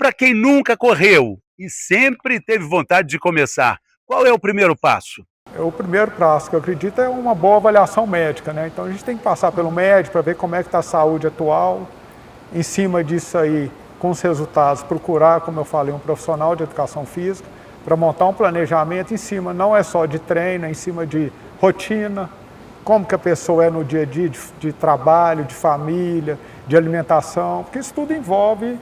para quem nunca correu e sempre teve vontade de começar, qual é o primeiro passo? O primeiro passo que eu acredito é uma boa avaliação médica, né? Então a gente tem que passar pelo médico para ver como é que está a saúde atual. Em cima disso aí, com os resultados, procurar, como eu falei, um profissional de educação física para montar um planejamento em cima, não é só de treino, é em cima de rotina, como que a pessoa é no dia a dia de trabalho, de família, de alimentação, porque isso tudo envolve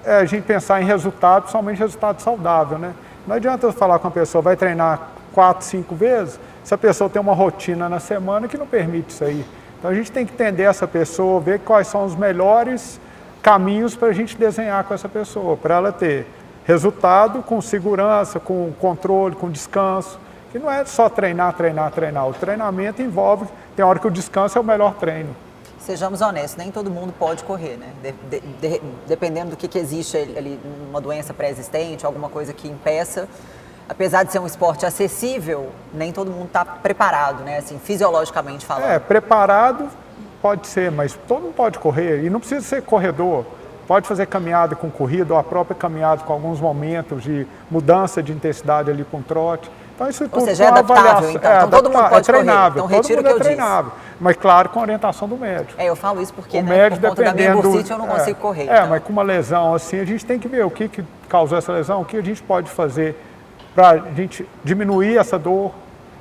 a gente pensar em resultado, principalmente resultado saudável, né? Não adianta eu falar com a pessoa, vai treinar 4, 5 vezes, se a pessoa tem uma rotina na semana que não permite isso aí. Então a gente tem que entender essa pessoa, ver quais são os melhores caminhos para a gente desenhar com essa pessoa, para ela ter resultado com segurança, com controle, com descanso, que não é só treinar. O treinamento envolve, tem hora que o descanso é o melhor treino. Sejamos honestos, nem todo mundo pode correr, né? Dependendo do que existe ali, uma doença pré-existente, alguma coisa que impeça, apesar de ser um esporte acessível, nem todo mundo está preparado, né? Assim, fisiologicamente falando. Preparado pode ser, mas todo mundo pode correr e não precisa ser corredor. Pode fazer caminhada com corrida ou a própria caminhada com alguns momentos de mudança de intensidade ali com trote. Então isso tudo. Ou seja, é adaptável, então todo mundo pode treinável, correr. Então retiro o que eu disse. Mas claro, com orientação do médico. Eu falo isso porque, o médico, por conta da minha bursite, eu não consigo correr. Então. Mas com uma lesão assim, a gente tem que ver o que causou essa lesão, o que a gente pode fazer para a gente diminuir essa dor.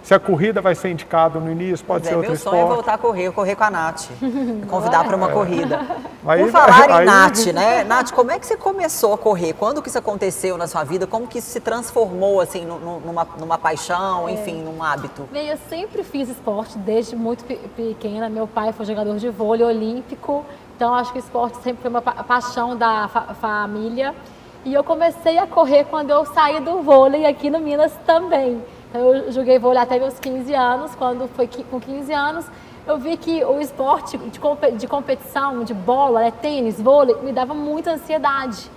Se a corrida vai ser indicada no início, pode ser outro esporte. Meu sonho é voltar a correr com a Nath, me convidar para uma corrida. Aí, por falar em Nath, né? Nath, como é que você começou a correr? Quando que isso aconteceu na sua vida? Como que isso se transformou, assim, numa paixão, enfim, num hábito? Bem, eu sempre fiz esporte desde muito pequena. Meu pai foi jogador de vôlei olímpico, então acho que o esporte sempre foi uma paixão da família. E eu comecei a correr quando eu saí do vôlei aqui no Minas também. Eu joguei vôlei até meus 15 anos, quando foi com 15 anos, eu vi que o esporte de competição, de bola, tênis, vôlei, me dava muita ansiedade.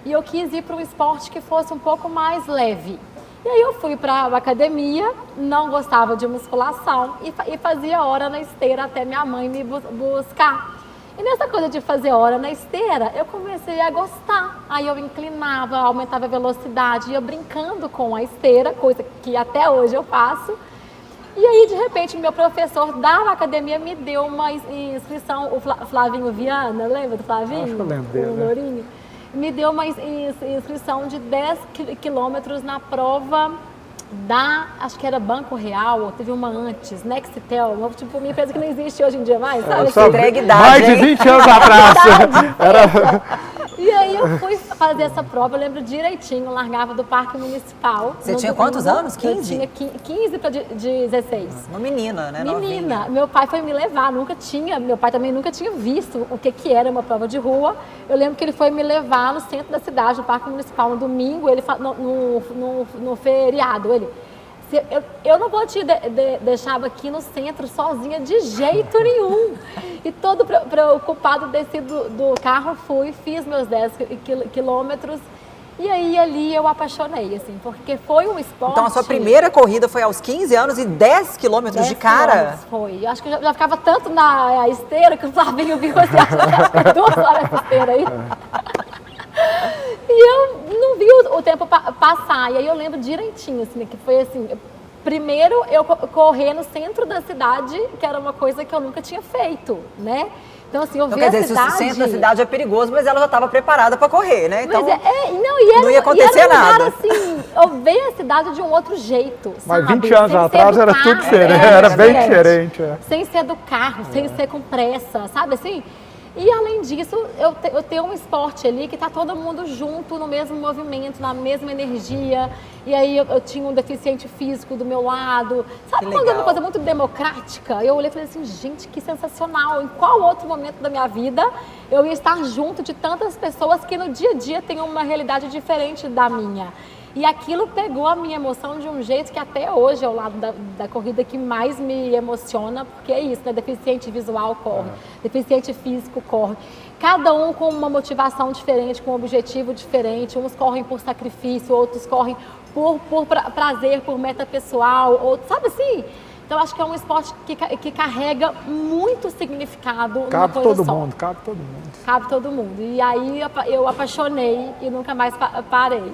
E eu quis ir para um esporte que fosse um pouco mais leve. E aí eu fui para a academia, não gostava de musculação e fazia hora na esteira até minha mãe me buscar. E nessa coisa de fazer hora na esteira, eu comecei a gostar. Aí eu inclinava, aumentava a velocidade, ia brincando com a esteira, coisa que até hoje eu faço. E aí, de repente, meu professor da academia me deu uma inscrição, o Flavinho Viana, lembra do Flavinho? Acho que eu lembro dele, o Lourinho. Me deu uma inscrição de 10 quilômetros na prova acho que era Banco Real, ou teve uma antes, Nextel, uma empresa que não existe hoje em dia mais, sabe? Entrega idade, mais de 20 anos atrás. E aí eu fui fazer essa prova, eu lembro direitinho, largava do Parque Municipal. Você tinha quantos anos? 15? Eu tinha 15 para 16. Uma menina, né? Menina. Novinha. Meu pai foi me levar, meu pai também nunca tinha visto o que era uma prova de rua. Eu lembro que ele foi me levar no centro da cidade, no Parque Municipal, no domingo, no feriado. Eu não vou te deixar aqui no centro sozinha de jeito nenhum. E todo preocupado, desci do carro, fiz meus 10 quilômetros. E aí ali eu apaixonei, assim, porque foi um esporte... Então a sua primeira corrida foi aos 15 anos e 10 quilômetros de cara? Foi. Eu acho que eu já ficava tanto na esteira que o Flavinho viu assim, acho que 2 horas essa esteira aí. E eu não vi o tempo passar. E aí eu lembro direitinho, assim, que foi assim... Primeiro, eu correr no centro da cidade, que era uma coisa que eu nunca tinha feito, né? Então, assim, eu vi a cidade... o centro da cidade é perigoso, mas ela já estava preparada para correr, né? Então, não ia acontecer nada. Assim, eu vi a cidade de um outro jeito, mas sabe? 20 anos atrás era tudo diferente, era bem diferente. Sem ser do carro, sem ser com pressa, sabe assim? E além disso, eu tenho um esporte ali que está todo mundo junto no mesmo movimento, na mesma energia. E aí eu tinha um deficiente físico do meu lado. Sabe quando é uma coisa muito democrática? Eu olhei e falei assim, gente, que sensacional. Em qual outro momento da minha vida eu ia estar junto de tantas pessoas que no dia a dia têm uma realidade diferente da minha? E aquilo pegou a minha emoção de um jeito que até hoje é o lado da corrida que mais me emociona, porque é isso, né? Deficiente visual corre, deficiente físico corre. Cada um com uma motivação diferente, com um objetivo diferente. Uns correm por sacrifício, outros correm por prazer, por meta pessoal, outros, sabe assim? Então acho que é um esporte que carrega muito significado numa Cabe coisa todo só. mundo, cabe todo mundo. Cabe todo mundo. E aí eu apaixonei e nunca mais parei.